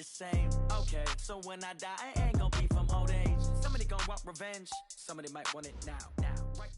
same. Okay, so when I die, I ain't gonna be from old age. Somebody gonna want revenge. Somebody might want it now. Right.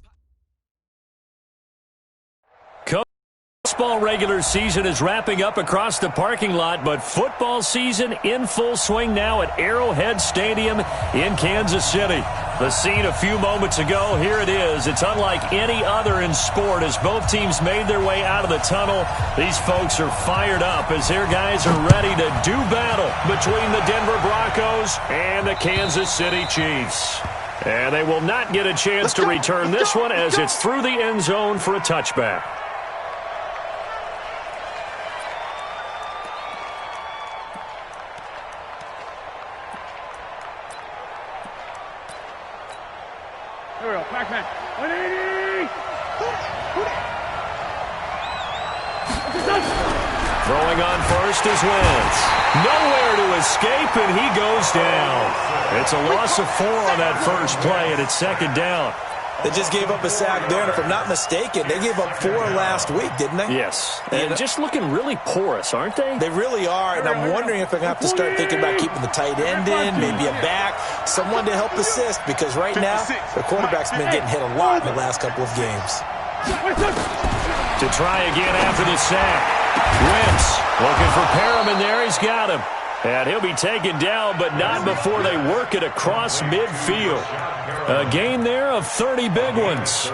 Baseball regular season is wrapping up across the parking lot, but football season in full swing now at Arrowhead Stadium in Kansas City. The scene a few moments ago, here it is. It's unlike any other in sport as both teams made their way out of the tunnel. These folks are fired up as their guys are ready to do battle between the Denver Broncos and the Kansas City Chiefs. And they will not get a chance to return this one as it's through the end zone for a touchback. Here we go. Pac-Man. 180! Throwing on first is Wentz. Nowhere to escape, and he goes down. It's a loss of 4 on that first play, and it's second down. They just gave up a sack there, and if I'm not mistaken, they gave up 4 last week, didn't they? Yes, and just looking really porous, aren't they? They really are, and I'm wondering if they're going to have to start thinking about keeping the tight end in, maybe a back, someone to help assist, because right now, their quarterback's been getting hit a lot in the last couple of games. To try again after the sack. Wentz looking for Perriman there. He's got him. And he'll be taken down, but not before they work it across midfield. A gain there of 30 big ones.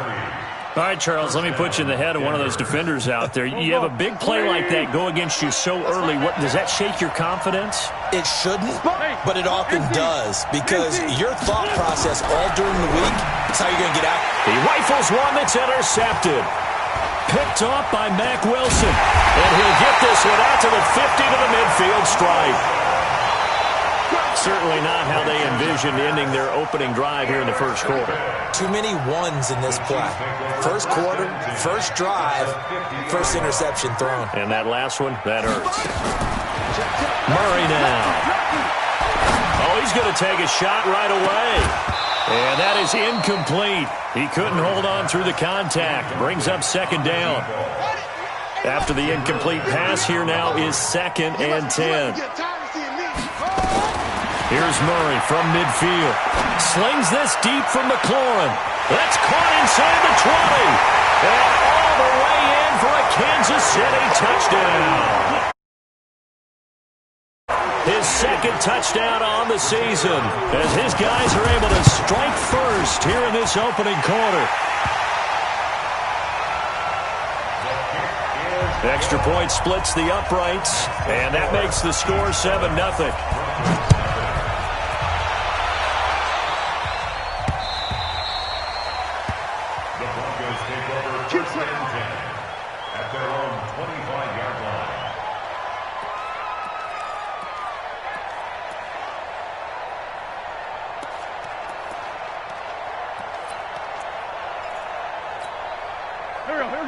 All right, Charles, let me put you in the head of one of those defenders out there. You have a big play like that go against you so early. What does that shake your confidence? It shouldn't, but it often does, because your thought process all during the week is how you're going to get out. He rifles one that's intercepted. Picked off by Mack Wilson. And he'll get this one out to the 50 to the midfield stripe. Certainly not how they envisioned ending their opening drive here in the first quarter. Too many ones in this play. First quarter, first drive, first interception thrown. And that last one, that hurts. Murray now. Oh, he's going to take a shot right away. And that is incomplete. He couldn't hold on through the contact. Brings up second down. After the incomplete pass, here now is 2nd and 10. Here's Murray from midfield. Slings this deep from McLaurin. That's caught inside the 20. And all the way in for a Kansas City touchdown. His 2nd touchdown on the season as his guys are able to strike first here in this opening quarter. Extra point splits the uprights, and that makes the score 7-0. The Broncos take over first and 10 at their own 25-yard line.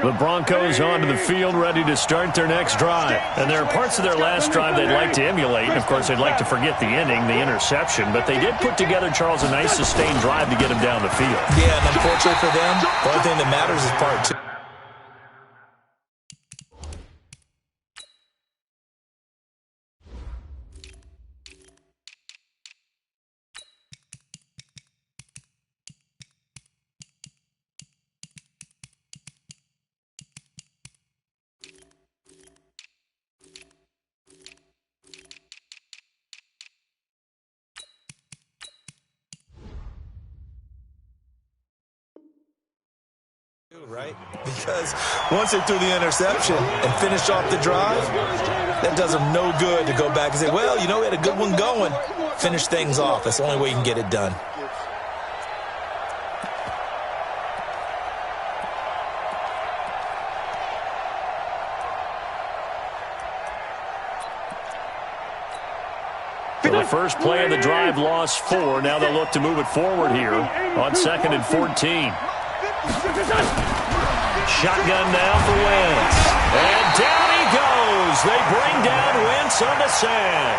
The Broncos onto the field ready to start their next drive. And there are parts of their last drive they'd like to emulate. And, of course, they'd like to forget the ending, the interception. But they did put together, Charles, a nice sustained drive to get him down the field. Yeah, and unfortunately for them, the only thing that matters is part 2. Right? Because once they threw the interception and finished off the drive, that does them no good to go back and say, well, you know, we had a good one going. Finish things off. That's the only way you can get it done. So the first play of the drive lost 4. Now they'll look to move it forward here on 2nd and 14. Shotgun now for Wentz. And down he goes. They bring down Wentz on the sack.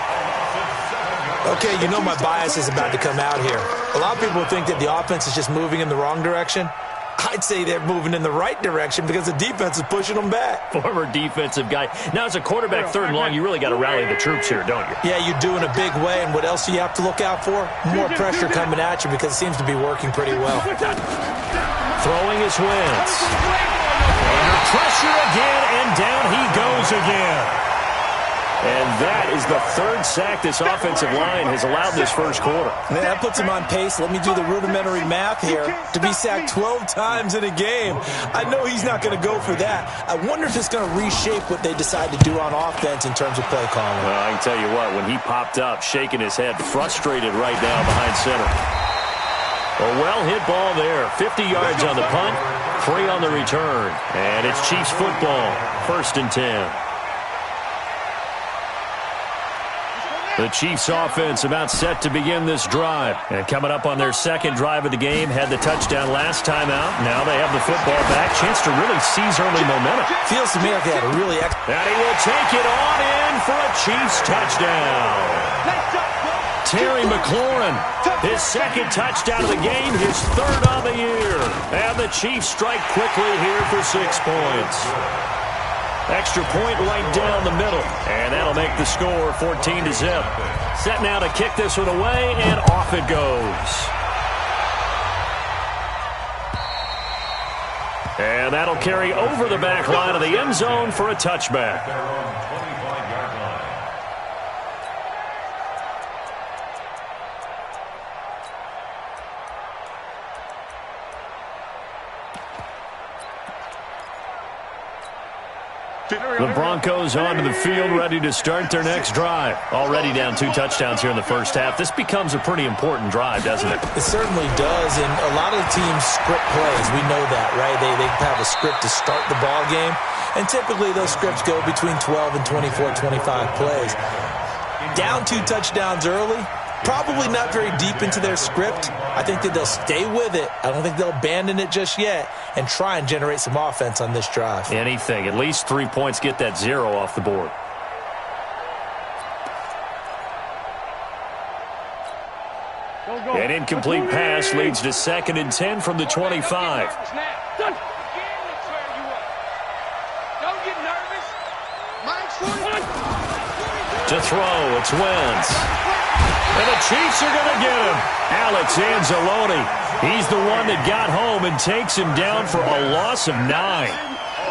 Okay, you know my bias is about to come out here. A lot of people think that the offense is just moving in the wrong direction. I'd say they're moving in the right direction because the defense is pushing them back. Former defensive guy. Now, as a quarterback, third and long, you really got to rally the troops here, don't you? Yeah, you do in a big way. And what else do you have to look out for? More pressure coming at you because it seems to be working pretty well. Throwing his Wentz. Under pressure again, and down he goes again. And that is the third sack this offensive line has allowed this first quarter. Man, that puts him on pace. Let me do the rudimentary math here. To be sacked 12 times in a game, I know he's not going to go for that. I wonder if it's going to reshape what they decide to do on offense in terms of play calling. Well, I can tell you what, when he popped up, shaking his head, frustrated right now behind center. A well-hit ball there. 50 yards on the punt, 3 on the return. And it's Chiefs football, 1st and 10. The Chiefs offense about set to begin this drive. And coming up on their second drive of the game, had the touchdown last time out. Now they have the football back. Chance to really seize early momentum. Feels to me like they had a really... And he will take it on in for a Chiefs touchdown. Terry McLaurin, his second touchdown of the game, his third on the year. And the Chiefs strike quickly here for 6 points. Extra point right down the middle. And that'll make the score 14-0. Set now to kick this one away, and off it goes. And that'll carry over the back line of the end zone for a touchback. The Broncos onto the field, ready to start their next drive. Already down 2 touchdowns here in the first half. This becomes a pretty important drive, doesn't it? It certainly does, and a lot of the teams script plays. We know that, right? They have a script to start the ball game, and typically those scripts go between 12 and 24, 25 plays. Down 2 touchdowns early, probably not very deep into their script. I think that they'll stay with it. I don't think they'll abandon it just yet and try and generate some offense on this drive. Anything. At least 3 points, get that 0 off the board. An incomplete pass leads to 2nd and 10 from the 25. To throw, it's Wentz. And the Chiefs are going to get him. Alex Anzalone. He's the one that got home and takes him down for a loss of 9.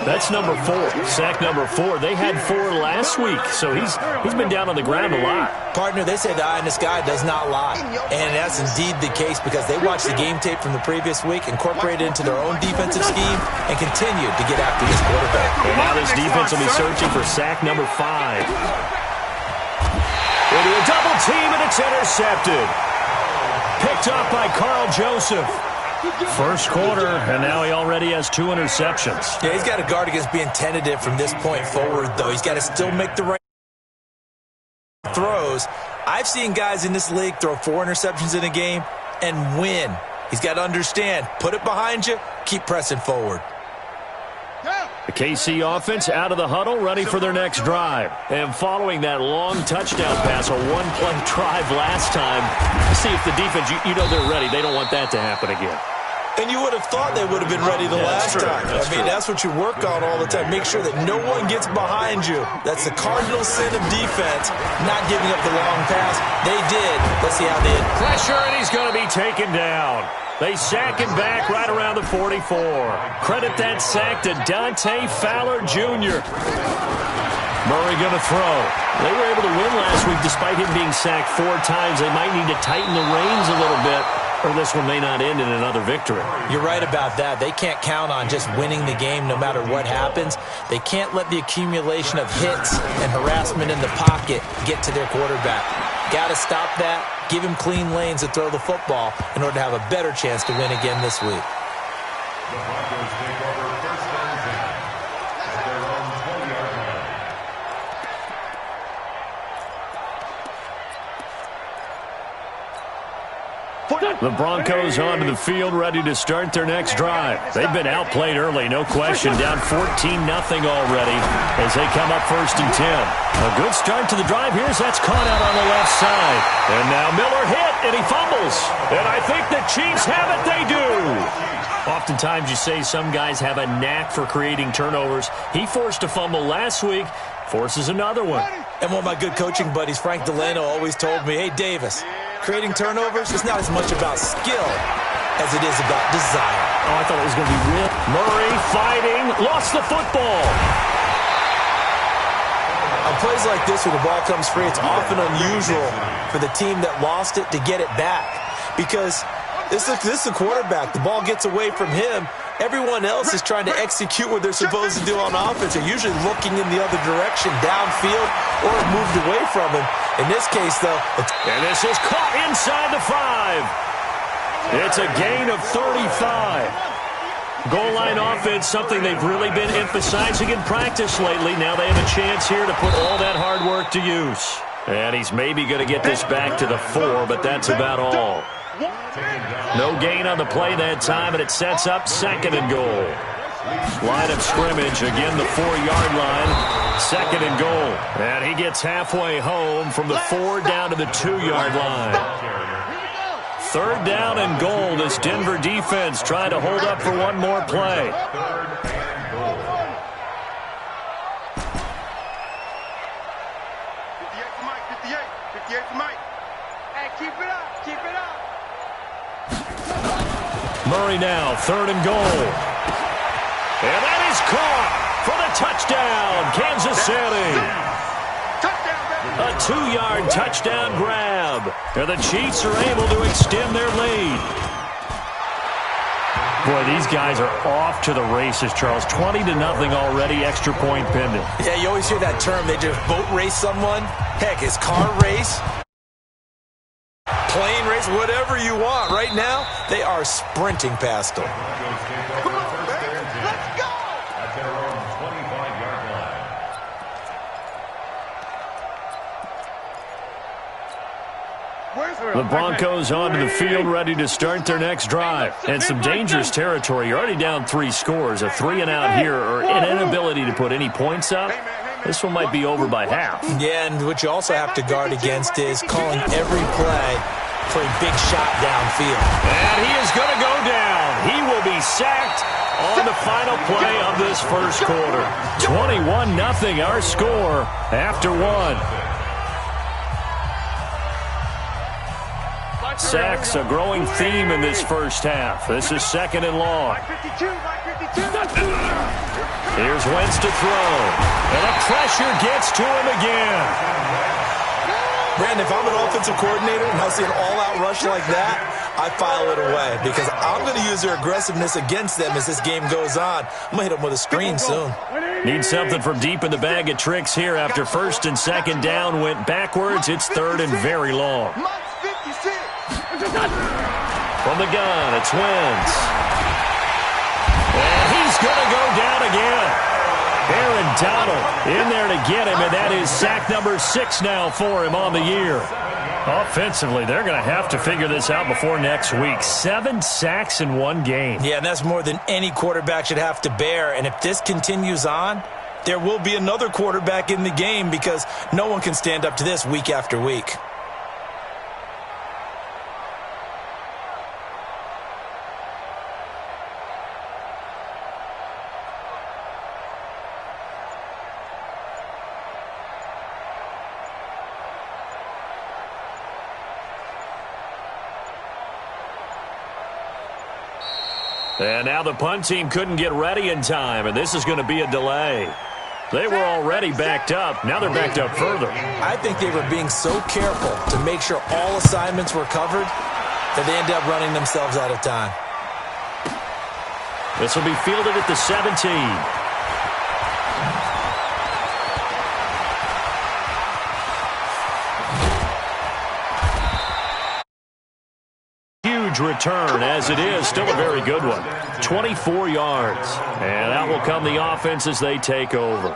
That's number 4. Sack number 4. They had 4 last week, so he's been down on the ground a lot. Partner, they say the eye in the sky does not lie. And that's indeed the case because they watched the game tape from the previous week, incorporated it into their own defensive scheme, and continued to get after this quarterback. And now this defense will be searching for sack number 5. Into a double team, and it's intercepted. Picked up by Carl Joseph. First quarter, and now he already has 2 interceptions. Yeah, he's got to guard against being tentative from this point forward, though. He's got to still make the right throws. I've seen guys in this league throw 4 interceptions in a game and win. He's got to understand, put it behind you, keep pressing forward. The KC offense out of the huddle, ready for their next drive. And following that long touchdown pass, a 1-play drive last time, see if the defense, you know they're ready. They don't want that to happen again. And you would have thought they would have been ready the last time. I mean, that's what you work on all the time. Make sure that no one gets behind you. That's the cardinal sin of defense, not giving up the long pass. They did. Let's see how they did. Pressure, and he's going to be taken down. They sack him back right around the 44. Credit that sack to Dante Fowler Jr. Murray going to throw. They were able to win last week despite him being sacked 4 times. They might need to tighten the reins a little bit, or this one may not end in another victory. You're right about that. They can't count on just winning the game no matter what happens. They can't let the accumulation of hits and harassment in the pocket get to their quarterback. Got to stop that. Give him clean lanes to throw the football in order to have a better chance to win again this week. The Broncos take over 1st and 10 at their own 20-yard line. The Broncos onto the field, ready to start their next drive. They've been outplayed early, no question. Down 14-0 already as they come up 1st and 10. A good start to the drive. Here's that's caught out on the left side. And now Miller hit, and he fumbles. And I think the Chiefs have it. They do. Oftentimes you say some guys have a knack for creating turnovers. He forced a fumble last week, forces another one. And one of my good coaching buddies, Frank Delano, always told me, hey, Davis, creating turnovers is not as much about skill as it is about desire. Oh, I thought it was going to be Will. Murray fighting, lost the football. On plays like this where the ball comes free, it's often unusual for the team that lost it to get it back because this is the quarterback. The ball gets away from him. Everyone else is trying to execute what they're supposed to do on offense. They're usually looking in the other direction, downfield, or moved away from him. In this case, though, and this is caught inside the 5. It's a gain of 35. Goal line offense, something they've really been emphasizing in practice lately. Now they have a chance here to put all that hard work to use. And he's maybe going to get this back to the 4, but that's about all. No gain on the play that time, and it sets up 2nd and goal. Line of scrimmage, again the 4-yard line. 2nd and goal. And he gets halfway home from the 4 down to the 2-yard line. 3rd down and goal. This Denver defense trying to hold up for one more play. 58 for Mike. Hey, keep it up, keep it up. Murray now, 3rd and goal. And that is caught for the touchdown, Kansas City. A 2-yard touchdown grab. And the Chiefs are able to extend their lead. Boy, these guys are off to the races, Charles. 20-0 already, extra point pending. Yeah, you always hear that term. They just boat race someone. Heck, it's car race, plane race, whatever you want. Right now, they are sprinting past them. Come on, man. Let's go. At their own 25-yard line. The Broncos onto the field, ready to start their next drive. And some dangerous territory. You're already down 3 scores. A 3-and-out here, or an inability to put any points up. This one might be over by half. Yeah, and what you also have to guard against is calling every play for a big shot downfield. And he is going to go down. He will be sacked on the final play of this first quarter. 21-0 our score after 1. Sacks, a growing theme in this first half. This is 2nd and long. Here's Wentz to throw. And the pressure gets to him again. Brandon, if I'm an offensive coordinator and I see an all-out rush like that, I file it away because I'm going to use their aggressiveness against them as this game goes on. I'm going to hit them with a screen soon. Need something from deep in the bag of tricks here after 1st and 2nd down went backwards. It's 3rd and very long. From the gun, it's Wentz. And he's going to go down again. Aaron Donald in there to get him, and that is sack number 6 now for him on the year. Offensively, they're going to have to figure this out before next week. 7 sacks in one game. Yeah, and that's more than any quarterback should have to bear. And if this continues on, there will be another quarterback in the game because no one can stand up to this week after week. And now the punt team couldn't get ready in time, and this is going to be a delay. They were already backed up. Now they're backed up further. I think they were being so careful to make sure all assignments were covered that they ended up running themselves out of time. This will be fielded at the 17. Return as it is still a very good one. 24 yards, and that will come the offense as they take over.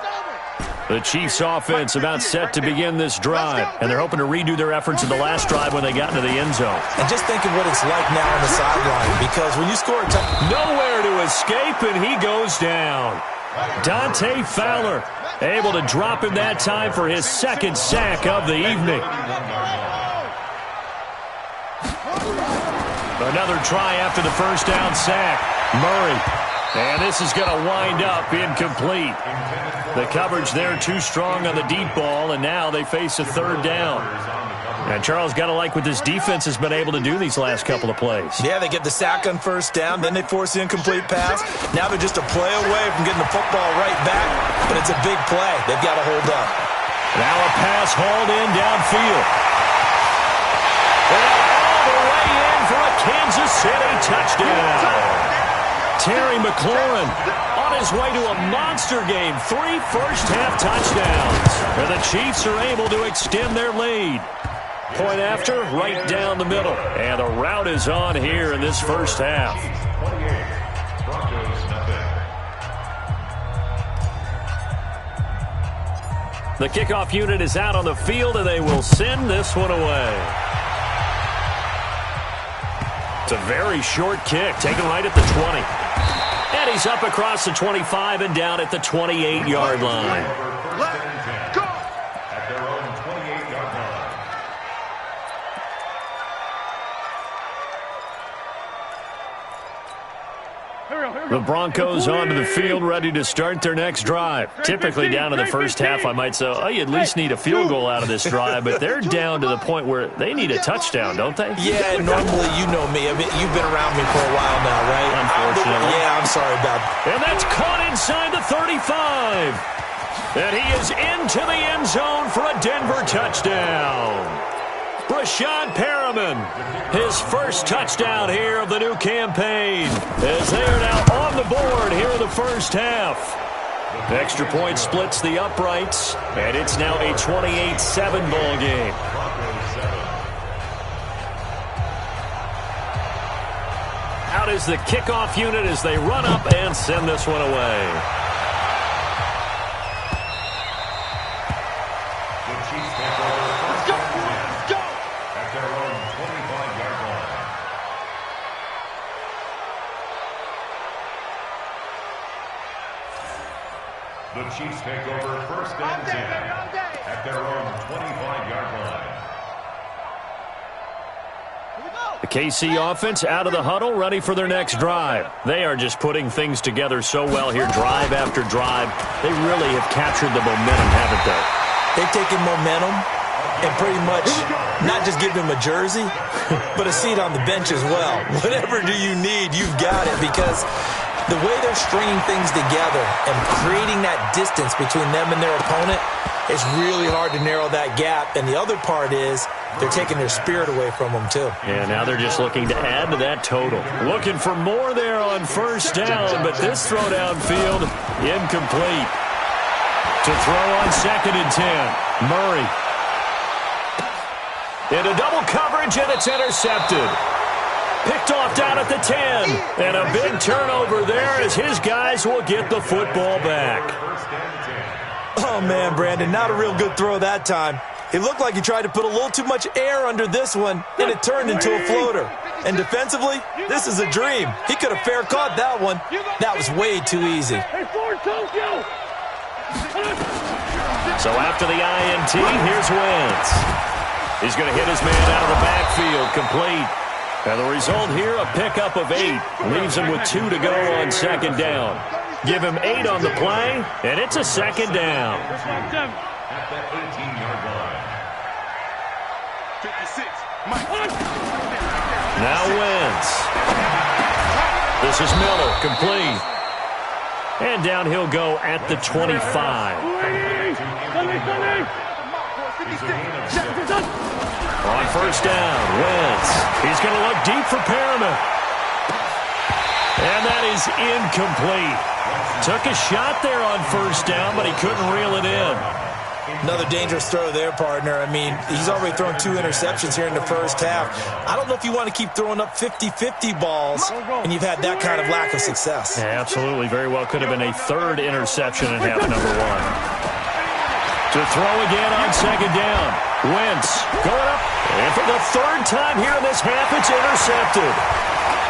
The Chiefs offense about set to begin this drive, and they're hoping to redo their efforts in the last drive when they got into the end zone. And just think of what it's like now on the sideline, because when you score a touchdown, nowhere to escape, and he goes down. Dante Fowler able to drop him that time for his second sack of the evening. Another try after the first down sack. Murray. And this is going to wind up incomplete. The coverage there too strong on the deep ball, and now they face a third down. And Charles, got to like what this defense has been able to do these last couple of plays. Yeah, they get the sack on first down, then they force the incomplete pass. Now they're just a play away from getting the football right back, but it's a big play. They've got to hold up. Now a pass hauled in downfield. And all the way in for a Kansas City touchdown. Terry McLaurin on his way to a monster game. 3 first-half touchdowns. And the Chiefs are able to extend their lead. Point after, right down the middle. And the route is on here in this first half. The kickoff unit is out on the field, and they will send this one away. It's a very short kick, taken right at the 20. And he's up across the 25 and down at the 28-yard line. At their own 28-yard line. The Broncos onto the field, ready to start their next drive. Typically down in the first half, I might say, oh, you at least need a field goal out of this drive, but they're down to the point where they need a touchdown, don't they? Yeah, normally, you know me. I mean, you've been around me for a while now, right? Unfortunately. Yeah, I'm sorry about that. And that's caught inside the 35. And he is into the end zone for a Denver touchdown. Rashad Perriman, his first touchdown here of the new campaign, as they are now on the board here in the first half. Extra point splits the uprights, and it's now a 28-7 ball game. Out is the kickoff unit as they run up and send this one away. The Chiefs take over first and 10 at their own 25-yard line. The KC offense out of the huddle, ready for their next drive. They are just putting things together so well here, drive after drive. They really have captured the momentum, haven't they? They've taken momentum and pretty much not just give him a jersey, but a seat on the bench as well. Whatever do you need, you've got it, because the way they're stringing things together and creating that distance between them and their opponent, it's really hard to narrow that gap. And the other part is they're taking their spirit away from them, too. Yeah, now they're just looking to add to that total. Looking for more there on first down, but this throw downfield, incomplete. To throw on second and 10, Murray. Into double coverage, and it's intercepted. Picked off down at the 10. And a big turnover there as his guys will get the football back. Oh, man, Brandon, not a real good throw that time. It looked like he tried to put a little too much air under this one, and it turned into a floater. And defensively, this is a dream. He could have fair caught that one. That was way too easy. So after the INT, here's Wentz. He's going to hit his man out of the backfield, complete. And the result here, a pickup of 8. Leaves him with 2 to go on second down. Give him 8 on the play, and it's a second down. At the 18-yard line. 56. Now Wentz. This is Miller, complete. And down he'll go at the 25. On first down, Wentz. He's going to look deep for Perriman. And that is incomplete. Took a shot there on first down, but he couldn't reel it in. Another dangerous throw there, partner. I mean, he's already thrown 2 interceptions here in the first half. I don't know if you want to keep throwing up 50-50 balls, and you've had that kind of lack of success. Yeah, absolutely. Very well could have been a 3rd interception in half number 1. To throw again on second down. Wentz going up. And for the third time here in this half, it's intercepted.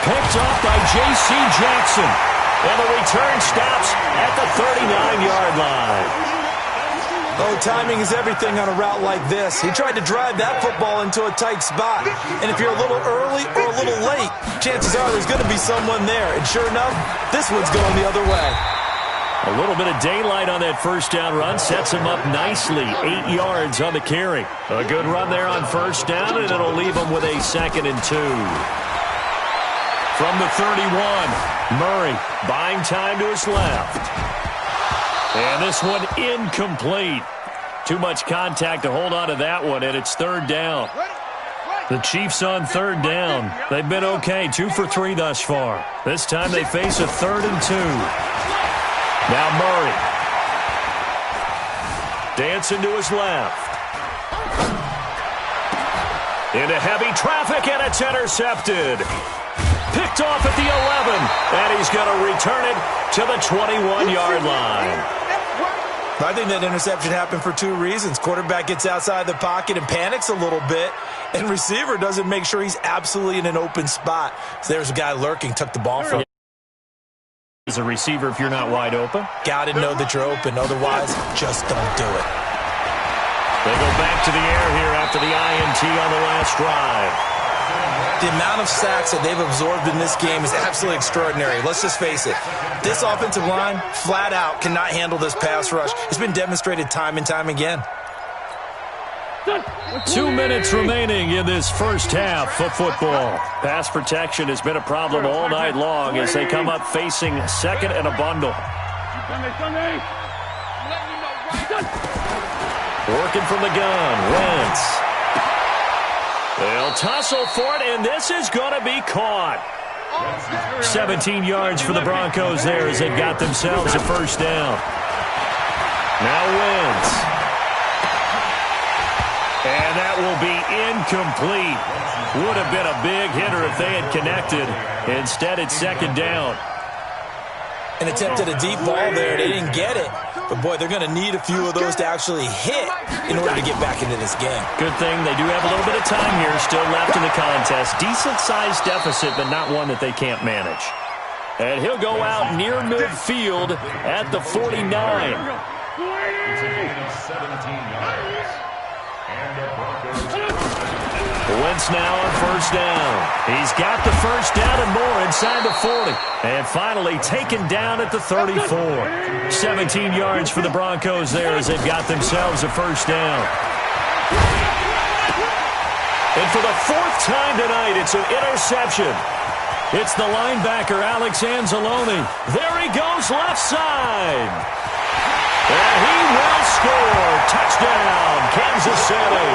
Picked off by J.C. Jackson. And the return stops at the 39-yard line. Oh, timing is everything on a route like this. He tried to drive that football into a tight spot. And if you're a little early or a little late, chances are there's going to be someone there. And sure enough, this one's going the other way. A little bit of daylight on that first down run sets him up nicely. 8 yards on the carry. A good run there on first down, and it'll leave him with a 2nd and 2. From the 31, Murray buying time to his left. And this one incomplete. Too much contact to hold on to that one, and it's 3rd down. The Chiefs on 3rd down. They've been okay, 2 for 3 thus far. This time they face a 3rd and 2. Now Murray. Dancing to his left. Into heavy traffic, and it's intercepted. Picked off at the 11, and he's going to return it to the 21-yard line. I think that interception happened for 2 reasons. Quarterback gets outside the pocket and panics a little bit, and receiver doesn't make sure he's absolutely in an open spot. So there's a guy lurking, took the ball from him. As a receiver, if you're not wide open. Got to know that you're open. Otherwise, just don't do it. They go back to the air here after the INT on the last drive. The amount of sacks that they've absorbed in this game is absolutely extraordinary. Let's just face it. This offensive line, flat out, cannot handle this pass rush. It's been demonstrated time and time again. 2 minutes remaining in this first half of football. Pass protection has been a problem all night long as they come up facing 2nd and a bundle. Working from the gun, Wentz. They'll tussle for it, and this is going to be caught. 17 yards for the Broncos there as they've got themselves a first down. Now Wentz. And that will be incomplete. Would have been a big hitter if they had connected. Instead, it's 2nd down. An attempt at a deep ball there. They didn't get it. But, boy, they're going to need a few of those to actually hit in order to get back into this game. Good thing they do have a little bit of time here still left in the contest. Decent-sized deficit, but not one that they can't manage. And he'll go out near midfield at the 49. Wentz now on first down. He's got the first down and more inside the 40. And finally taken down at the 34. 17 yards for the Broncos there as they've got themselves a first down. And for the 4th time tonight, it's an interception. It's the linebacker, Alex Anzalone. There he goes left side. And he will score. Touchdown, Kansas City.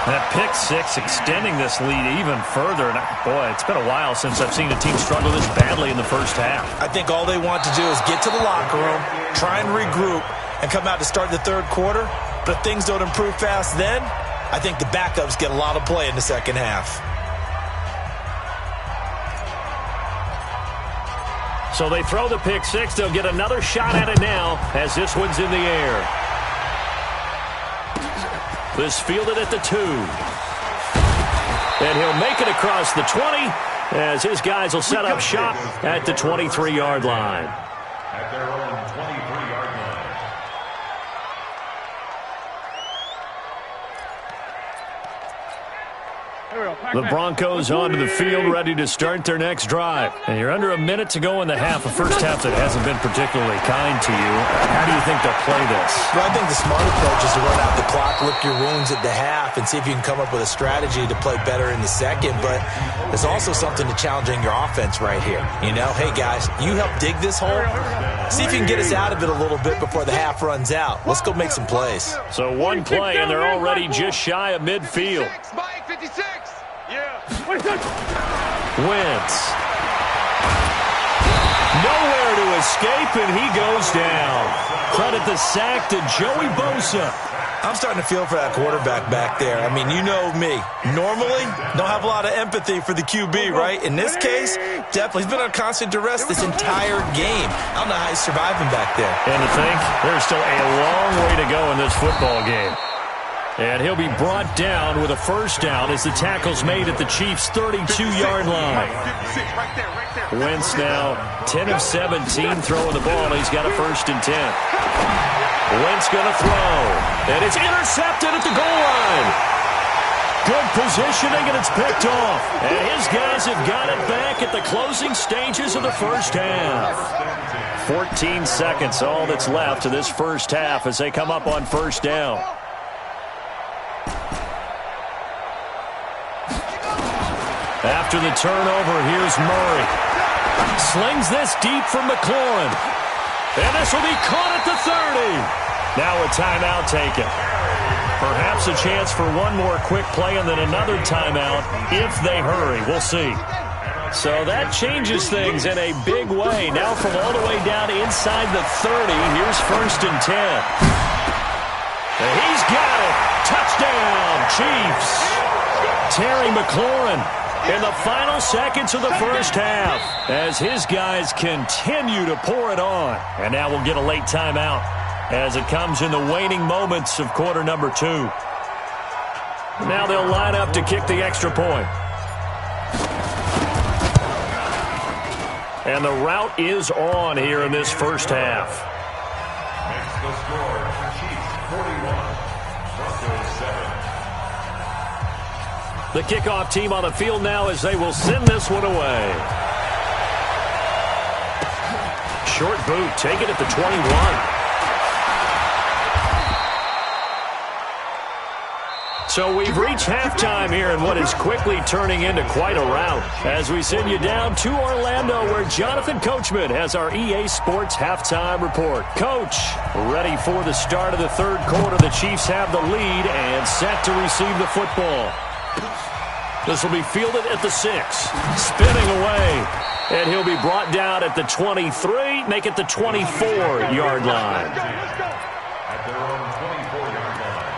That pick 6 extending this lead even further. And boy, it's been a while since I've seen a team struggle this badly in the first half. I think all they want to do is get to the locker room, try and regroup, and come out to start the 3rd quarter. But if things don't improve fast then, I think the backups get a lot of play in the second half. So they throw the pick 6. They'll get another shot at it now as this one's in the air. This fielded at the 2. And he'll make it across the 20 as his guys will set up shop at the 23-yard line. At their own 23-yard line. The Broncos onto the field, ready to start their next drive. And you're under a minute to go in the half, a first half that hasn't been particularly kind to you. How do you think they'll play this? Well, I think the smart approach is to run out the clock, lick your wounds at the half, and see if you can come up with a strategy to play better in the second. But there's also something to challenging your offense right here. You know, hey, guys, you help dig this hole. See if you can get us out of it a little bit before the half runs out. Let's go make some plays. So one play, and they're already just shy of midfield. Wentz. Nowhere to escape, and he goes down. Credit the sack to Joey Bosa. I'm starting to feel for that quarterback back there. I mean, you know me. Normally, don't have a lot of empathy for the QB, right? In this case, definitely. He's been on constant duress this entire game. I don't know how he's surviving back there. And to think, there's still a long way to go in this football game. And he'll be brought down with a first down as the tackle's made at the Chiefs' 32-yard line. Wentz now 10 of 17 throwing the ball. He's got a 1st and 10. Wentz going to throw. And it's intercepted at the goal line. Good positioning, and it's picked off. And his guys have got it back at the closing stages of the first half. 14 seconds, all that's left of this first half as they come up on first down. After the turnover, here's Murray. Slings this deep from McLaurin. And this will be caught at the 30. Now a timeout taken. Perhaps a chance for one more quick play and then another timeout if they hurry. We'll see. So that changes things in a big way. Now from all the way down inside the 30, here's 1st and 10. And he's got it. Touchdown, Chiefs. Terry McLaurin in the final seconds of the first half as his guys continue to pour it on. And now we'll get a late timeout as it comes in the waning moments of quarter number 2. Now they'll line up to kick the extra point. And the route is on here in this first half. Makes the score, Chiefs 41, Broncos 7. The kickoff team on the field now as they will send this one away. Short boot, take it at the 21. So we've reached halftime here in what is quickly turning into quite a rout as we send you down to Orlando where Jonathan Coachman has our EA Sports halftime report. Coach, ready for the start of the third quarter. The Chiefs have the lead and set to receive the football. This will be fielded at the 6. Spinning away. And he'll be brought down at the 23. Make it the 24-yard line. At their own 24-yard line.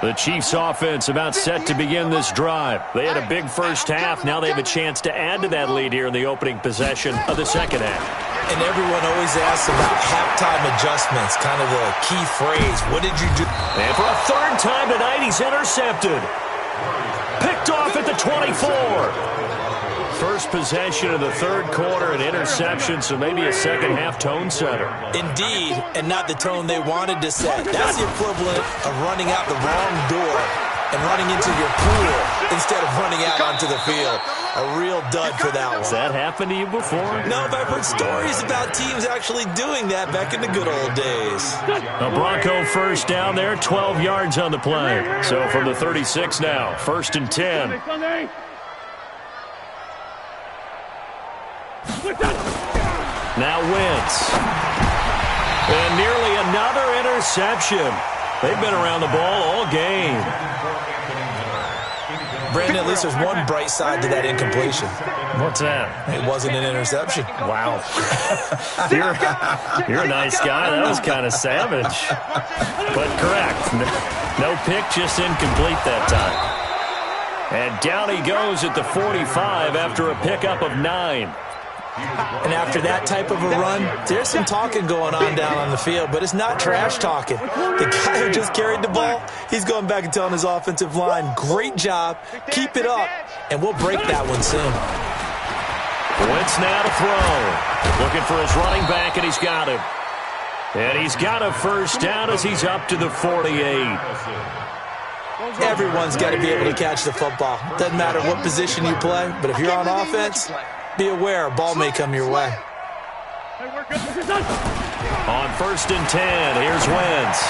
The Chiefs offense about set to begin this drive. They had a big first half. Now they have a chance to add to that lead here in the opening possession of the second half. And everyone always asks about halftime adjustments, kind of the key phrase. What did you do? And for a third time tonight, he's intercepted. Picked off at the 24. First possession of the third quarter, an interception, so maybe a second-half tone setter. Indeed, and not the tone they wanted to set. That's the equivalent of running out the wrong door and running into your pool instead of running out onto the field. A real dud for that one. Has that happened to you before? No, but I've heard stories about teams actually doing that back in the good old days. A Bronco first down there, 12 yards on the play. So from the 36 now, 1st and 10. Now Wentz. And nearly another interception. They've been around the ball all game. Brandon, at least there's one bright side to that incompletion. What's that? It wasn't an interception. Wow. You're a nice guy. That was kind of savage. But correct. No pick, just incomplete that time. And down he goes at the 45 after a pickup of 9. And after that type of a run, there's some talking going on down on the field, but it's not trash talking. The guy who just carried the ball, he's going back and telling his offensive line, great job, keep it up, and we'll break that one soon. Wentz now to throw. Looking for his running back, and he's got him. And he's got a first down as he's up to the 48. Everyone's got to be able to catch the football. Doesn't matter what position you play, but if you're on offense, be aware, a ball may come your way. On 1st and 10, here's Wentz.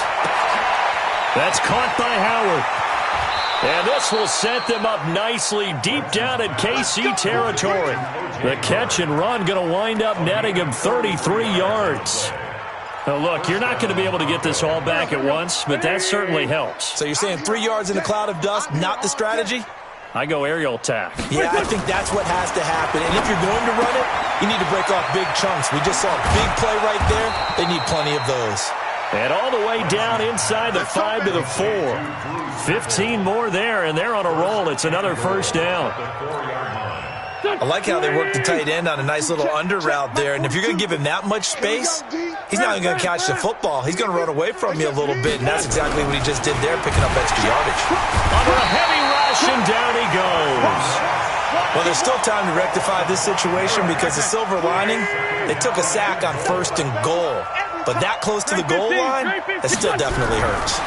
That's caught by Howard. And this will set them up nicely deep down in KC territory. The catch and run going to wind up netting him 33 yards. Now, look, you're not going to be able to get this all back at once, but that certainly helps. So you're saying 3 yards in a cloud of dust, not the strategy? I go aerial attack. Yeah, I think that's what has to happen. And if you're going to run it, you need to break off big chunks. We just saw a big play right there. They need plenty of those. And all the way down inside the 5 to the 4. 15 more there, and they're on a roll. It's another first down. I like how they work the tight end on a nice little under route there. And if you're going to give him that much space, he's not even going to catch the football. He's going to run away from you a little bit, and that's exactly what he just did there, picking up extra yardage. Under a heavy rush, and down he goes. Well, there's still time to rectify this situation because the silver lining, they took a sack on 1st and goal. But that close to the goal line, it still definitely hurts.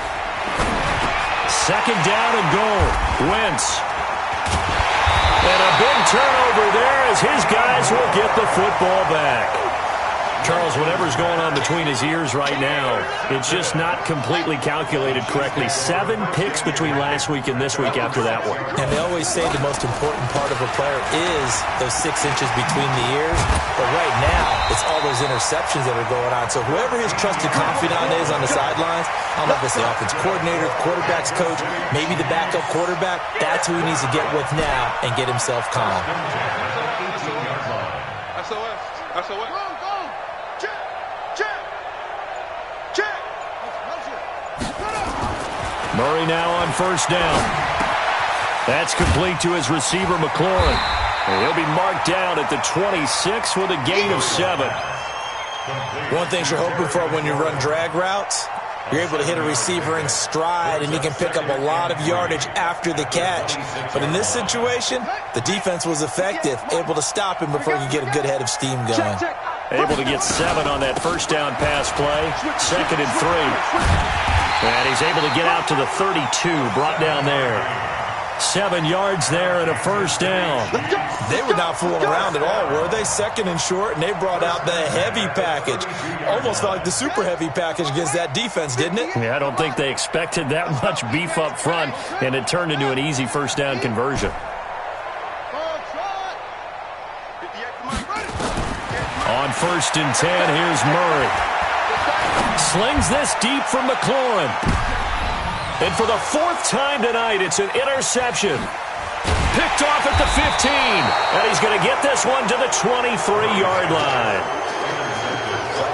2nd down and goal. Wentz. And a big turnover there as his guys will get the football back. Charles, whatever's going on between his ears right now, it's just not completely calculated correctly. 7 picks between last week and this week after that one. And they always say the most important part of a player is those 6 inches between the ears. But right now, it's all those interceptions that are going on. So whoever his trusted confidant is on the sidelines, I don't know if it's the offense coordinator, the quarterback's coach, maybe the backup quarterback, that's who he needs to get with now and get himself calm. SOS. Murray now on 1st down. That's complete to his receiver, McLaurin. And he'll be marked down at the 26 with a gain of 7. One thing you're hoping for when you run drag routes, you're able to hit a receiver in stride, and you can pick up a lot of yardage after the catch. But in this situation, the defense was effective, able to stop him before he could get a good head of steam going. Able to get 7 on that 1st down pass play. 2nd and 3. And he's able to get out to the 32, brought down there. 7 yards there and a 1st down. They were not fooling around at all, were they? 2nd and short, and they brought out the heavy package. Almost felt like the super heavy package against that defense, didn't it? Yeah, I don't think they expected that much beef up front, and it turned into an easy 1st down conversion. On 1st and 10, here's Murray. Slings this deep from McLaurin. And for the 4th time tonight, it's an interception. Picked off at the 15. And he's going to get this one to the 23-yard line.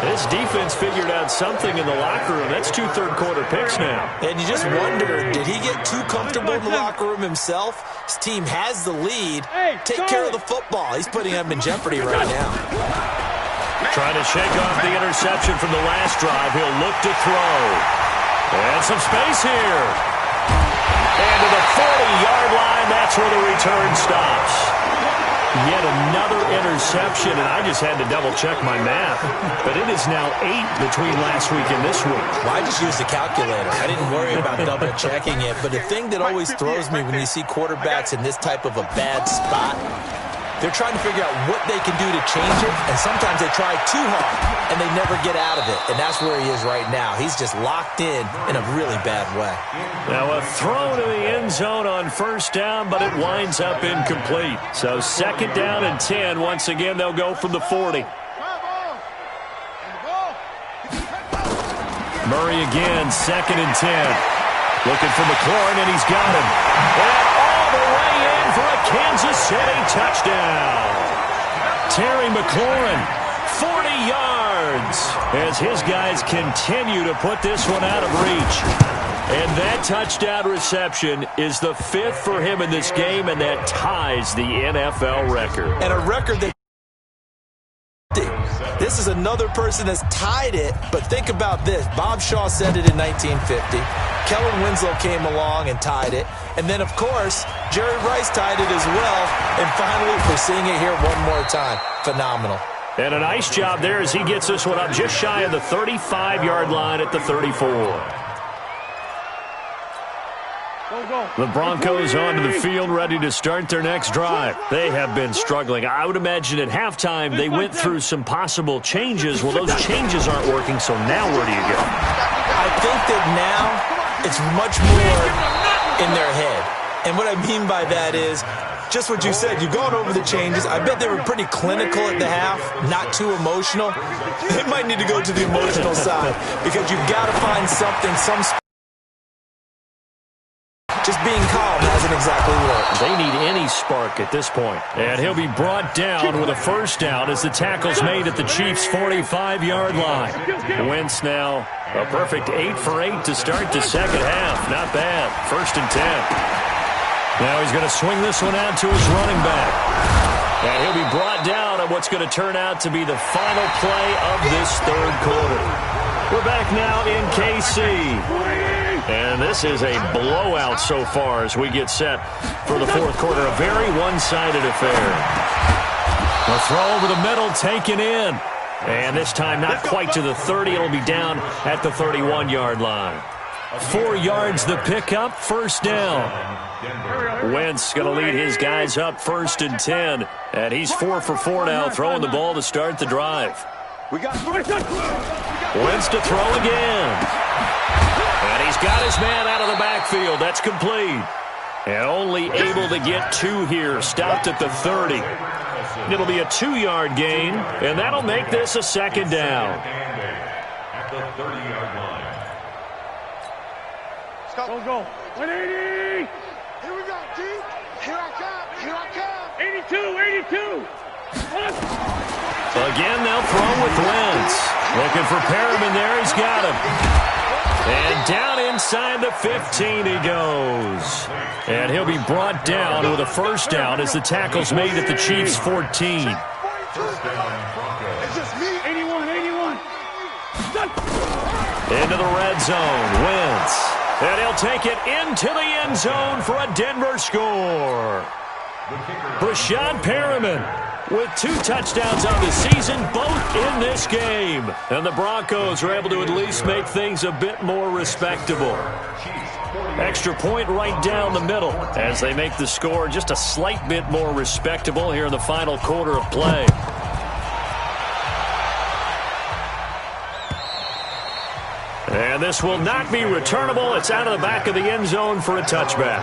This defense figured out something in the locker room. That's 2 third-quarter picks now. And you just wonder, did he get too comfortable in the locker room himself? His team has the lead. Take care of the football. He's putting them in jeopardy right now. Trying to shake off the interception from the last drive. He'll look to throw. And some space here. And to the 40-yard line, that's where the return stops. Yet another interception, and I just had to double-check my math. But it is now 8 between last week and this week. Well, I just used the calculator. I didn't worry about double-checking it. But the thing that always throws me when you see quarterbacks in this type of a bad spot, they're trying to figure out what they can do to change it, and sometimes they try too hard, and they never get out of it, and that's where he is right now. He's just locked in a really bad way. Now a throw to the end zone on 1st down, but it winds up incomplete. So 2nd down and 10. Once again, they'll go from the 40. Murray again, 2nd and 10. Looking for McLaurin, and he's got him. And all the way in for a Kansas City touchdown. Terry McLaurin, 40 yards, as his guys continue to put this one out of reach. And that touchdown reception is the 5th for him in this game, and that ties the NFL record. And a record that this is another person that's tied it, but think about this. Bob Shaw said it in 1950. Kellen Winslow came along and tied it. And then, of course, Jerry Rice tied it as well. And finally, we're seeing it here one more time. Phenomenal. And a nice job there as he gets this one up just shy of the 35-yard line at the 34. The Broncos onto the field, ready to start their next drive. They have been struggling. I would imagine at halftime they went through some possible changes. Well, those changes aren't working, so now where do you go? I think that now it's much more in their head. And what I mean by that is just what you said. You've gone over the changes. I bet they were pretty clinical at the half, not too emotional. They might need to go to the emotional side because you've got to find something, just being calm hasn't exactly worked. They need any spark at this point. And he'll be brought down with a first down as the tackle's made at the Chiefs' 45-yard line. Wentz now a perfect 8 for 8 to start the second half. Not bad. 1st and 10. Now he's going to swing this one out to his running back. And he'll be brought down at what's going to turn out to be the final play of this third quarter. We're back now in KC. And this is a blowout so far as we get set for the fourth quarter. A very one-sided affair. A throw over the middle taken in. And this time not quite to the 30. It'll be down at the 31-yard line. 4 yards the pickup, first down. Wentz going to lead his guys up 1st and 10. And he's 4 for 4 now, throwing the ball to start the drive. Wentz to throw again. And he's got his man out of the backfield. That's complete. And only able to get 2 here. Stopped at the 30. It'll be a 2-yard gain, and that'll make this a second down. At the 30-yard line. Stop. Go. 180. Here we go, G. Here I come. 82. Again, they'll throw with Wentz. Looking for Perriman there. He's got him. And down inside the 15 he goes. And he'll be brought down with a first down as the tackle's made at the Chiefs' 14. First down, Broncos. It's just me. 81. Into the red zone. Wentz. And he'll take it into the end zone for a Denver score. Brashad Perriman with 2 touchdowns on the season, both in this game. And the Broncos are able to at least make things a bit more respectable. Extra point right down the middle as they make the score just a slight bit more respectable here in the final quarter of play. And this will not be returnable. It's out of the back of the end zone for a touchback.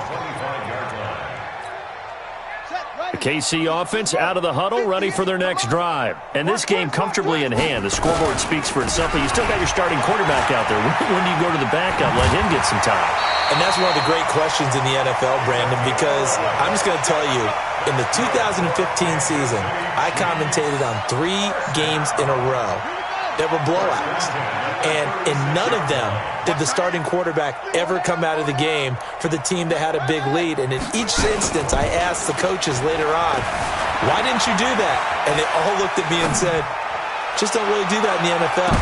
The KC offense out of the huddle, ready for their next drive. And this game comfortably in hand. The scoreboard speaks for itself, but you still got your starting quarterback out there. When do you go to the backup, let him get some time? And that's one of the great questions in the NFL, Brandon, because I'm just going to tell you, in the 2015 season, I commentated on 3 games in a row that were blowouts. And in none of them did the starting quarterback ever come out of the game for the team that had a big lead. And in each instance, I asked the coaches later on, why didn't you do that? And they all looked at me and said, just don't really do that in the NFL.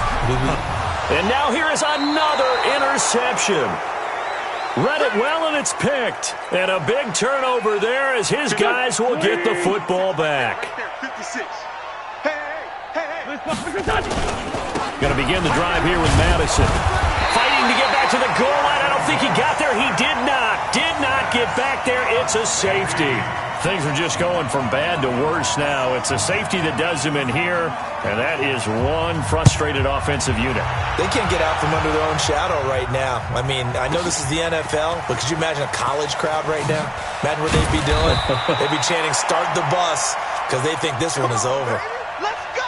And now here is another interception. Read it well, and it's picked. And a big turnover there as his guys will get the football back. 56. Going to begin the drive here with Madison. Fighting to get back to the goal line. I don't think he got there. He did not. Did not get back there. It's a safety. Things are just going from bad to worse now. It's a safety that does him in here, and that is one frustrated offensive unit. They can't get out from under their own shadow right now. I mean, I know this is the NFL, but could you imagine a college crowd right now? Imagine what they'd be doing. They'd be chanting, start the bus, because they think this one is over. Let's go.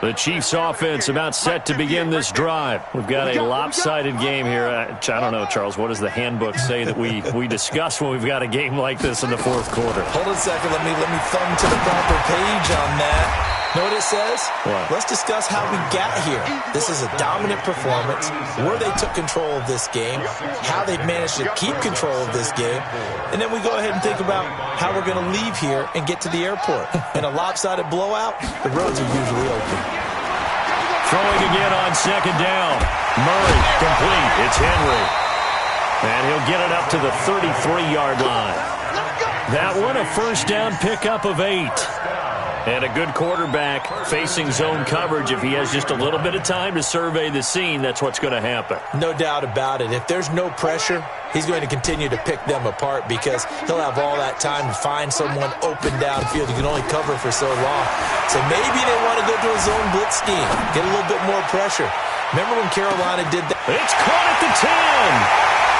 The Chiefs offense about set to begin this drive. We've got a lopsided game here. I don't know, Charles, what does the handbook say that we discuss when we've got a game like this in the fourth quarter? Hold on a second. Let me thumb to the proper page on that. Know what it says? What? Let's discuss how we got here. This is a dominant performance, where they took control of this game, how they've managed to keep control of this game, and then we go ahead and think about how we're going to leave here and get to the airport. In a lopsided blowout, the roads are usually open. Throwing again on second down. Murray complete. It's Henry. And he'll get it up to the 33-yard line. That one a first down pickup of 8. And a good quarterback facing zone coverage. If he has just a little bit of time to survey the scene, that's what's going to happen. No doubt about it. If there's no pressure, he's going to continue to pick them apart because he'll have all that time to find someone open downfield. He can only cover for so long. So maybe they want to go to a zone blitz scheme, get a little bit more pressure. Remember when Carolina did that? It's caught at the 10.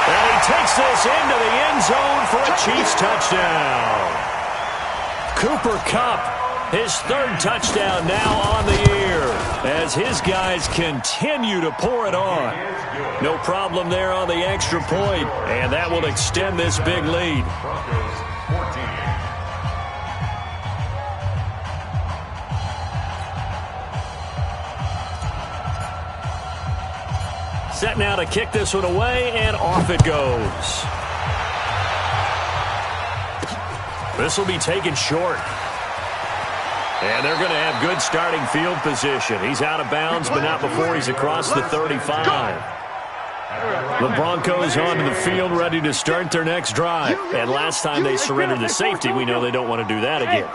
And he takes this into the end zone for a Chiefs touchdown. Cooper Kupp, his third touchdown now on the year as his guys continue to pour it on. No problem there on the extra point, and that will extend this big lead. Set now to kick this one away, and off it goes. This will be taken short. And they're going to have good starting field position. He's out of bounds, but not before he's across the 35. The Broncos onto the field, ready to start their next drive. And last time they surrendered the safety, we know they don't want to do that again.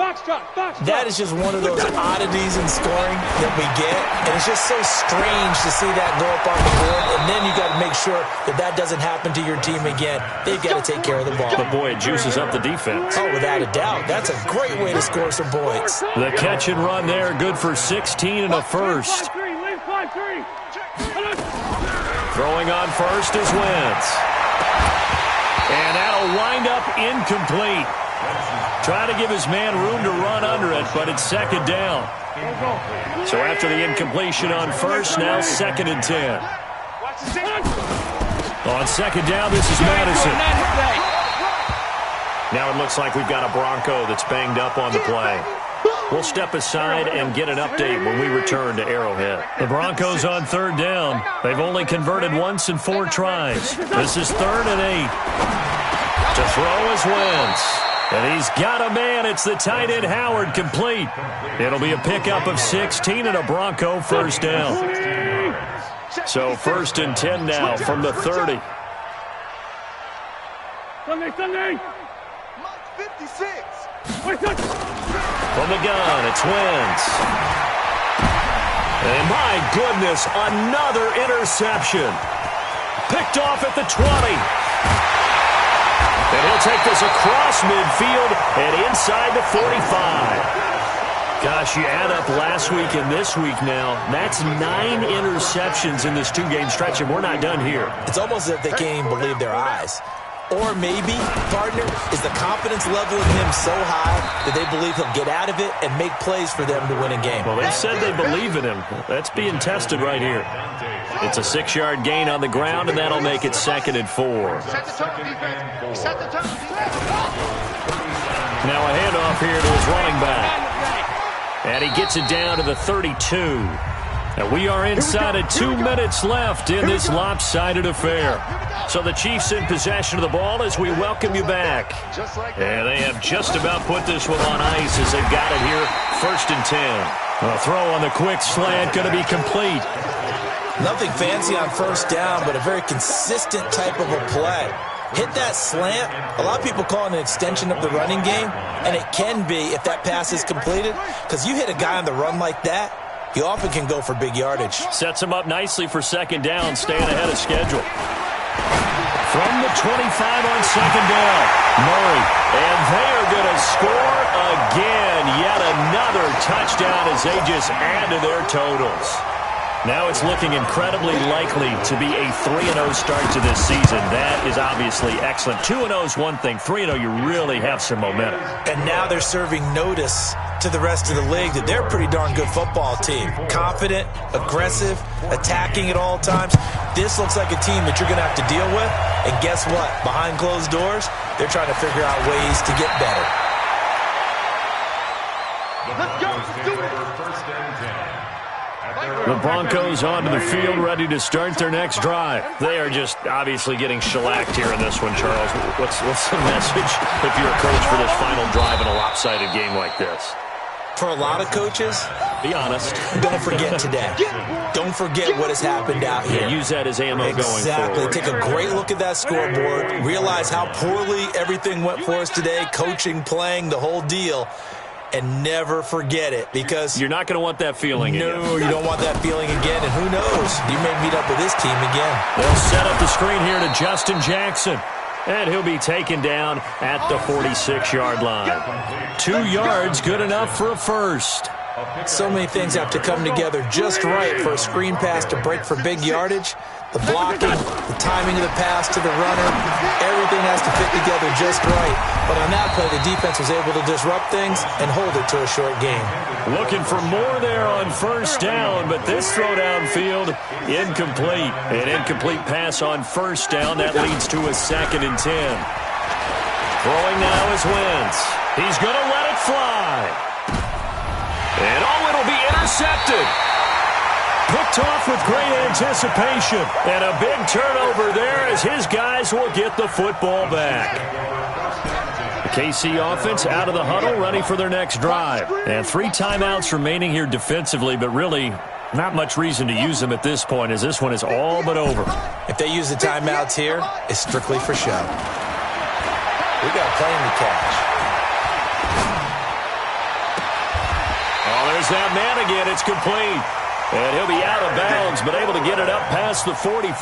That is just one of those oddities in scoring that we get. And it's just so strange to see that go up on the board. And then you got to make sure that that doesn't happen to your team again. They've got to take care of the ball. But boy, it juices up the defense. Oh, without a doubt. That's a great way to score some points. The catch and run there, good for 16 and a first. Throwing on first is Wentz. And that'll wind up incomplete. Trying to give his man room to run under it, but it's second down. So after the incompletion on first, now second and 10. On second down, this is Madison. Now it looks like we've got a Bronco that's banged up on the play. We'll step aside and get an update when we return to Arrowhead. The Broncos on third down. They've only converted once in 4 tries. This is 3rd and 8. To throw is Wentz. And he's got a man. It's the tight end Howard, complete. It'll be a pickup of 16 and a Bronco first down. So 1st and 10 now from the 30. Sunday. 56. From the gun, it's Wentz. And my goodness, another interception. Picked off at the 20. And he'll take this across midfield and inside the 45. Gosh, you add up last week and this week now, that's 9 interceptions in this 2-game stretch, and we're not done here. It's almost as if they can't even believe their eyes. Or maybe, partner, is the confidence level in him so high that they believe he'll get out of it and make plays for them to win a game. Well, they said they believe in him. That's being tested right here. It's a 6-yard gain on the ground, and that'll make it 2nd and 4. Now a handoff here to his running back. And he gets it down to the 32. And we are inside of 2 minutes left in this lopsided affair. So the Chiefs in possession of the ball as we welcome you back. And they have just about put this one on ice as they've got it here. 1st and 10. A throw on the quick slant going to be complete. Nothing fancy on first down, but a very consistent type of a play. Hit that slant. A lot of people call it an extension of the running game, and it can be if that pass is completed, because you hit a guy on the run like that, he often can go for big yardage. Sets him up nicely for second down, staying ahead of schedule. From the 25 on second down, Murray. And they are going to score again. Yet another touchdown as they just add to their totals. Now it's looking incredibly likely to be a 3-0 start to this season. That is obviously excellent. 2-0 is one thing. 3-0, you really have some momentum. And now they're serving notice to the rest of the league that they're a pretty darn good football team. Confident, aggressive, attacking at all times. This looks like a team that you're going to have to deal with. And guess what? Behind closed doors, they're trying to figure out ways to get better. Let's go. Let's do it. The Broncos onto the field, ready to start their next drive. They are just obviously getting shellacked here in this one, Charles. What's the message if you're a coach for this final drive in a lopsided game like this? For a lot of coaches, be honest. Don't forget today. Don't forget what has happened out here. Yeah, use that as ammo going forward. Exactly. Take a great look at that scoreboard. Realize how poorly everything went for us today. Coaching, playing, the whole deal. And never forget it, because you're not going to want that feeling again. No, you don't want that feeling again. And who knows? You may meet up with this team again. They'll set up the screen here to Justin Jackson. And he'll be taken down at the 46-yard line. 2 yards, good enough for a first. So many things have to come together just right for a screen pass to break for big yardage. The blocking, the timing of the pass to the runner, everything has to fit together just right. But on that play, the defense was able to disrupt things and hold it to a short game. Looking for more there on first down, but this throw downfield, incomplete. An incomplete pass on first down. That leads to a 2nd and 10. Throwing now is Wentz. He's going to let it fly. And it'll be intercepted. Picked off with great anticipation. And a big turnover there as his guys will get the football back. The KC offense out of the huddle, ready for their next drive. And 3 timeouts remaining here defensively, but really not much reason to use them at this point as this one is all but over. If they use the timeouts here, it's strictly for show. We got a plane to catch. Oh, there's that man again. It's complete. And he'll be out of bounds, but able to get it up past the 45.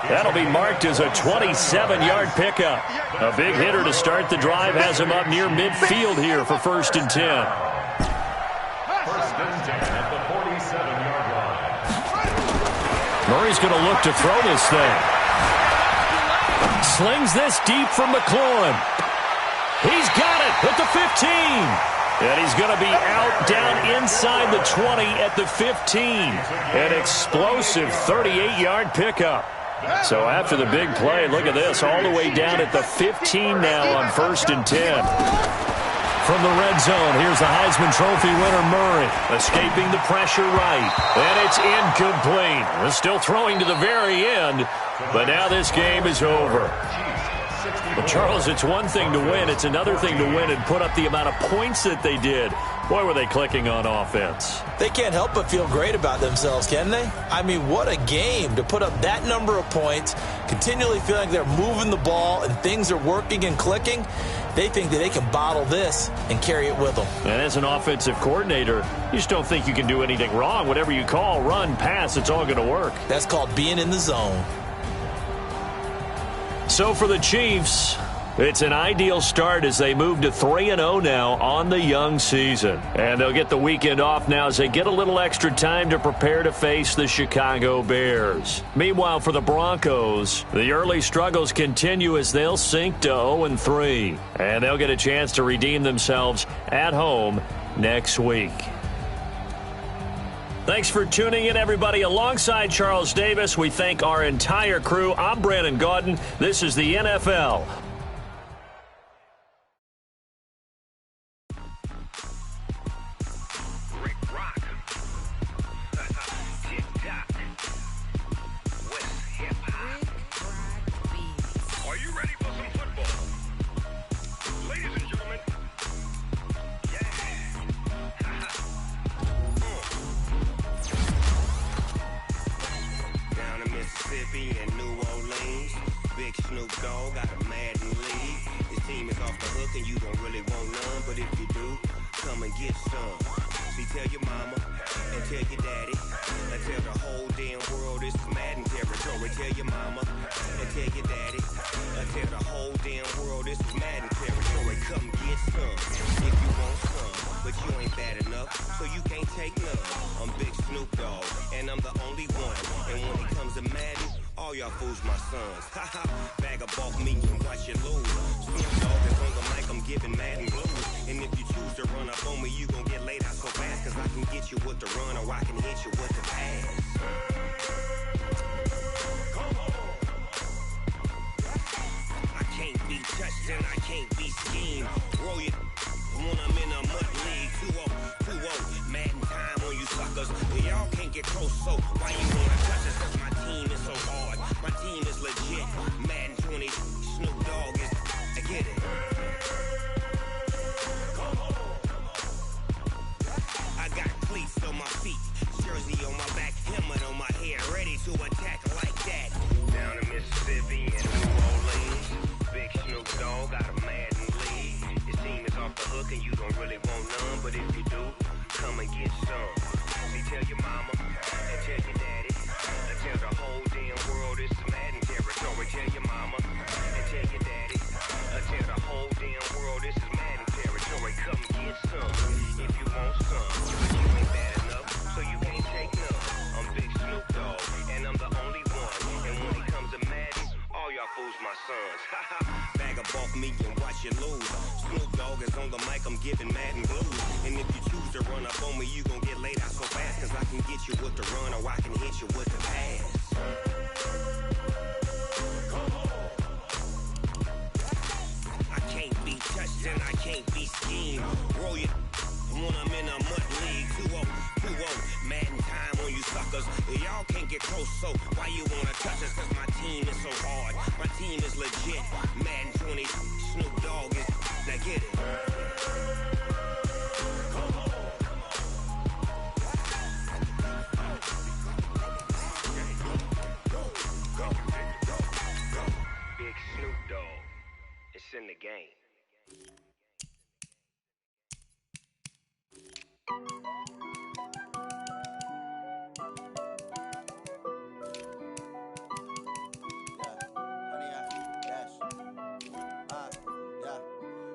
That'll be marked as a 27-yard pickup. A big hitter to start the drive has him up near midfield here for 1st and 10. 1st and 10 at the 47-yard line. Murray's going to look to throw this thing. Slings this deep from McLaurin. He's got it at the 15. And he's going to be out down inside the 20 at the 15. An explosive 38-yard pickup. So after the big play, look at this, all the way down at the 15 now on 1st and 10. From the red zone, here's the Heisman Trophy winner Murray, escaping the pressure right. And it's incomplete. We're still throwing to the very end, but now this game is over. Well, Charles, it's one thing to win. It's another thing to win and put up the amount of points that they did. Boy, were they clicking on offense. They can't help but feel great about themselves, can they? I mean, what a game to put up that number of points, continually feeling like they're moving the ball and things are working and clicking. They think that they can bottle this and carry it with them. And as an offensive coordinator, you just don't think you can do anything wrong. Whatever you call, run, pass, it's all going to work. That's called being in the zone. So for the Chiefs, it's an ideal start as they move to 3-0 now on the young season. And they'll get the weekend off now as they get a little extra time to prepare to face the Chicago Bears. Meanwhile, for the Broncos, the early struggles continue as they'll sink to 0-3. And they'll get a chance to redeem themselves at home next week. Thanks for tuning in, everybody. Alongside Charles Davis, we thank our entire crew. I'm Brandon Gaudin. This is the NFL. Are you ready for some football? Ladies and gentlemen, down in Mississippi and New Orleans, Big Snoop Dogg got a Madden league. His team is off the hook and you don't really want none, but if you do, come and get some. See, tell your mama and tell your daddy and tell the whole damn world this is Madden territory. Tell your mama and tell your daddy and tell the whole damn world this is Madden territory. Come get some if you want some, but you ain't bad enough, so you can't take none. I'm Big Snoop Dogg and I'm the only one. And when it comes to Madden, all y'all fools my sons. Haha, bag of bulk meat and watch you lose. Snoop Dogg is on the mic, I'm giving Madden blues. And if you choose to run up on me, you gon' get laid out so fast, cause I can get you with the run or I can hit you with the pass. I can't be touched and I can't be schemed. Roll you when I'm in a mud league. 2-0, Madden time on you suckers. Y'all can't get close, so why you wanna touch us? Cause my team is so hard. My team is legit. Madden 20, Snoop Dogg is, I get it. I got cleats on my feet, jersey on my back, helmet on my head, ready to attack like that. Down in Mississippi and New Orleans, Big Snoop Dogg got a Madden league. Your team is off the hook and you don't really want none, but if you do, come and get some. See, tell your mama and tell your daddy and tell the whole damn world this is Madden territory. Tell your mama and tell your daddy and tell the whole damn world this is Madden territory. Come get some if you want some, but you ain't giving Madden blues. And if you choose to run up on me, you gon' get laid out so fast. Cause I can get you with the run or I can hit you with the pass. I can't be touched and I can't be schemed. Roll you when I'm in a mud league. 2-0, 2-0, Madden time on you suckers. Y'all can't get close, so why you wanna touch us? Cause my team is so hard, my team is legit. Madden 20, Snoop Dogg is, now get it. Big Snoop Dogg, it's in the game.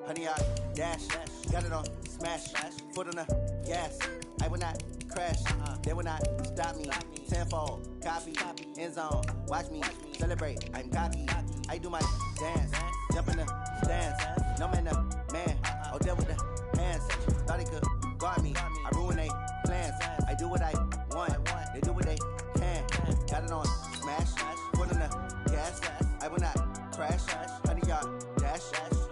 Honey, I dash, got it on smash, foot on the gas. I will not crash, they will not stop me. Tenfold, copy, end zone, watch me celebrate. I'm cocky, I do my dance, jump in the stands. No man, man, oh there with the hands. Thought he could guard me, I ruin they plans. I do what I want, they do what they can. Got it on smash, foot on the gas. I will not crash, honey, y'all dash,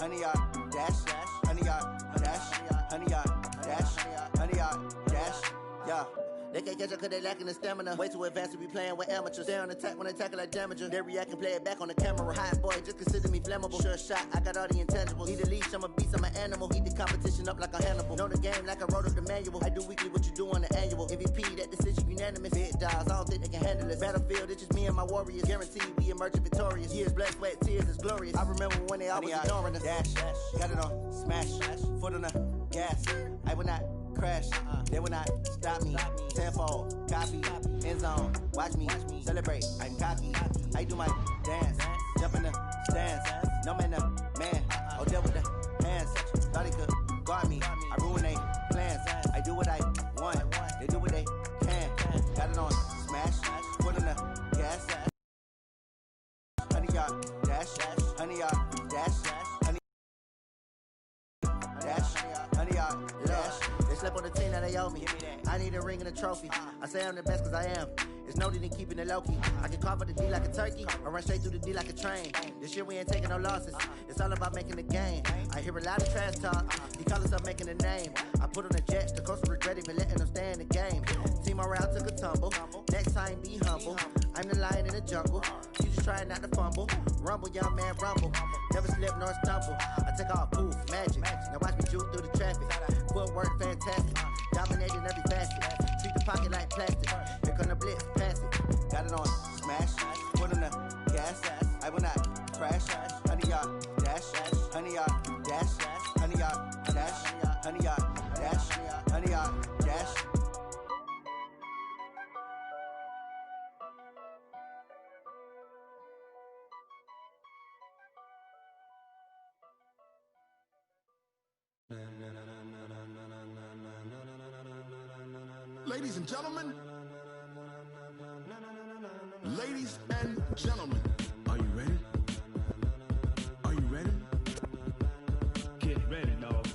honey, y'all dash, honey, y'all dash, honey, y'all dash, honey, y'all dash, yeah. They can't catch up cause they lacking the stamina. Way too advanced to be playing with amateurs. Stay on attack when they tackle like damager. They react and play it back on the camera. Hot boy, just consider me flammable. Sure shot, I got all the intangibles. Need a leash, I'm a beast, I'm an animal. Eat the competition up like a Hannibal. Know the game like I wrote up the manual. I do weekly what you do on the annual. MVP, that decision unanimous. Big dogs, I don't think they can handle this. Battlefield, it's just me and my warriors. Guaranteed we emerging victorious. Years, blood, sweat, tears, is glorious. I remember when they always ignoring us. Dash, got it on smash, foot on the gas. I will not crash, they will not stop me. Tenfold, copy, end zone, watch me celebrate. I'm cocky, I do my dance, jump in the stands. No man, man, oh there with the hands. Thought he could guard me, I ruin they plans. I do what I want, they do what they can. Got it on smash, foot on the gas. Honey, y'all dash, honey, y'all dash, honey, dash, honey, y'all dash. Slip on the team that they owe me. I need a ring and a trophy. I say I'm the best cause I am. It's no need in keeping it low-key. I can carve up the D like a turkey or run straight through the D like a train. This year we ain't taking no losses. It's all about making the game. I hear a lot of trash talk. He call himself making a name. I put on the Jets. The coach will regret even letting them stay in the game. Team morale took a tumble. Next time be humble. I'm the lion in the jungle. You just trying not to fumble. Rumble, young man, rumble. Never slip nor stumble. I take off poof, magic. Now watch me juke through the traffic. Footwork fantastic. Dominating every facet. Treat the pocket like plastic. Here come the blitz, pass it. Got it on smash. Foot on the gas. I will not crash. Honey, y'all dash. Honey, y'all dash. Honey, y'all dash. Honey, y'all dash. Honey, y'all dash. Ladies and gentlemen, ladies and gentlemen, are you ready? Are you ready? Get ready, dog.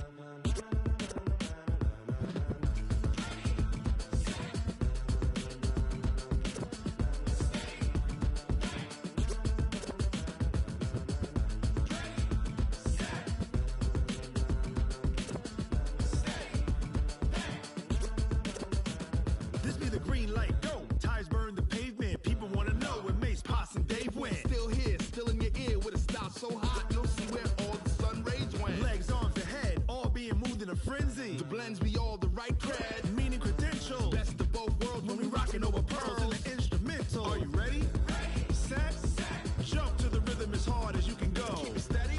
This be the green light, go. Tires burn the pavement. People want to know where Mace, Potts, and Dave went. Still here, still in your ear with a style so hot, you'll see where all the sun rays went. Legs, arms, and head, all being moved in a frenzy. The blends be all the right cred, meaning credentials. Best of both worlds when we rocking over pearls in the instrumental. Are you ready? Set, jump to the rhythm as hard as you can go. Keep it steady,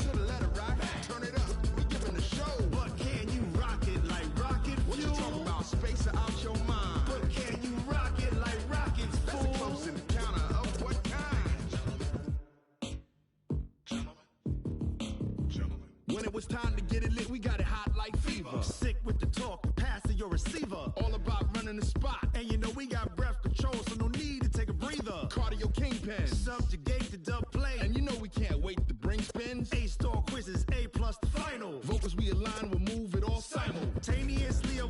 to the letter rock, turn it up, we giving the show. But can you rock it like rocket fuel? What you talking about, space out your mind? But can you rock it like rockets, fool? That's a close encounter of what kind? Gentlemen. When it was time to get it lit, we got it hot like fever. Sick with the talk, pass to your receiver. All about running the spot. And you know we got breath control, so no need to take a breather. Cardio kingpin, subjugate the dub play. And you know we can't wait to bring spins. A-star quizzes, A+ the final. Vocals we align will move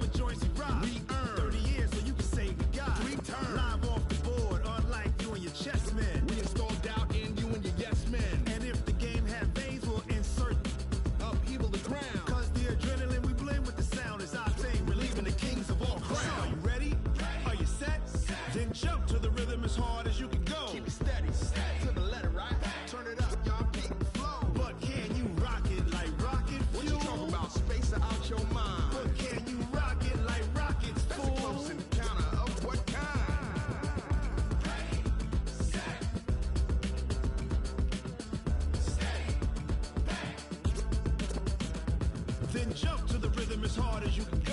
other joints we rock. We earn 30 years so you can say we got 3 turns. Live off the board, unlike you and your chess men. We install doubt in you and your yes men. And if the game had veins, we'll insert upheaval the ground. Cause the adrenaline we blend with the sound is our thing, relieving the kings of all crowns. So are you ready? Are you set? Then jump to the rhythm as hard as you can go. Keep it steady, to the letter, right? Turn it up, y'all, keep the flow. But can you rock it like rocket fuel? What you talking about? Space out your mind. But can you rock it like rockets, fool? That's a close encounter of what kind? Ready, set, steady, bang. Then jump to the rhythm as hard as you can go.